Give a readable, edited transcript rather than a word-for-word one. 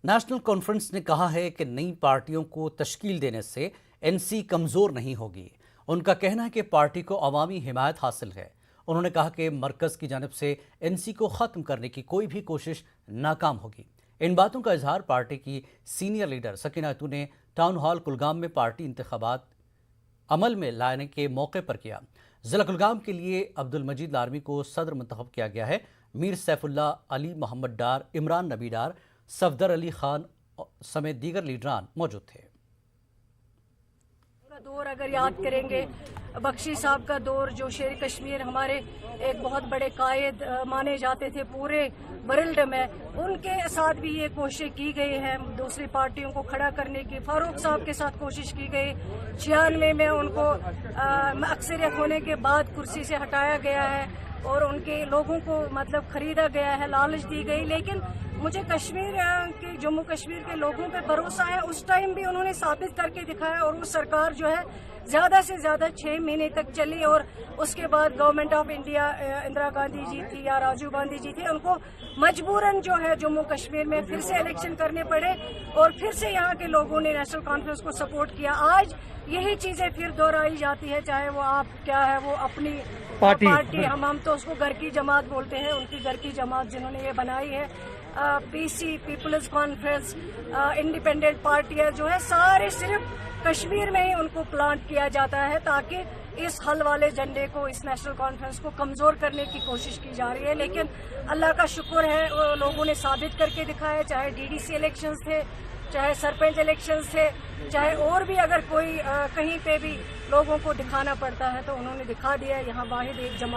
National conference نے کہا ہے کہ نئی پارٹیوں کو تشکیل دینے سے این سی کمزور نہیں ہوگی۔ ان کا کہنا ہے کہ پارٹی کو عوامی حمایت حاصل ہے۔ انہوں نے کہا کہ مرکز کی جانب سے این سی کو ختم کرنے کی کوئی بھی کوشش ناکام ہوگی۔ ان باتوں کا اظہار پارٹی کی سینئر لیڈر سکینہ اتو نے ٹاؤن ہال کلگام میں پارٹی انتخابات عمل میں لانے کے موقع پر کیا۔ ضلع کلگام کے لیے عبدالمجید لارمی کو صدر منتخب کیا گیا ہے۔ میر سیف اللہ، علی محمد ڈار، عمران نبی ڈار، صفدر علی خان سمیت دیگر لیڈران موجود تھے۔ دور اگر یاد کریں گے، بخشی صاحب کا دور، جو شیر کشمیر ہمارے ایک بہت بڑے قائد مانے جاتے تھے پورے ورلڈ میں، ان کے ساتھ بھی یہ کوشش کی گئی ہے دوسری پارٹیوں کو کھڑا کرنے کی۔ فاروق صاحب کے ساتھ کوشش کی گئی، 96 میں ان کو اکثریت ہونے کے بعد کرسی سے ہٹایا گیا ہے اور ان کے لوگوں کو خریدا گیا ہے، لالچ دی گئی، لیکن مجھے کشمیر کے جموں کشمیر کے لوگوں پہ بھروسہ ہے۔ اس ٹائم بھی انہوں نے ثابت کر کے دکھایا اور وہ سرکار جو ہے زیادہ سے زیادہ 6 مہینے تک چلی، اور اس کے بعد government of India Indira Gandhi ji تھی یا راجیو گاندھی جی تھے، ان کو مجبوراً جو ہے جموں کشمیر میں پھر سے الیکشن کرنے پڑے اور پھر سے یہاں کے لوگوں نے نیشنل کانفرنس کو سپورٹ کیا۔ آج یہی چیزیں پھر دہرائی جاتی ہے، چاہے وہ آپ کیا ہے، وہ اپنی پارٹی ہم تو اس کو گھر کی جماعت بولتے ہیں، ان کی گھر کی جماعت جنہوں نے یہ بنائی ہے، پی سی پیپلز کانفرنس، انڈیپینڈنٹ پارٹیاں جو ہے، سارے صرف کشمیر میں ہی ان کو پلانٹ کیا جاتا ہے تاکہ اس حل والے جھنڈے کو، اس نیشنل کانفرنس کو کمزور کرنے کی کوشش کی جا رہی ہے۔ لیکن اللہ کا شکر ہے لوگوں نے ثابت کر کے دکھایا، چاہے ڈی ڈی سی الیکشنز تھے، چاہے سرپنچ الیکشنز تھے، چاہے اور بھی اگر کوئی کہیں پہ بھی لوگوں کو دکھانا پڑتا ہے تو انہوں نے دکھا دیا۔ یہاں واحد ایک جماعت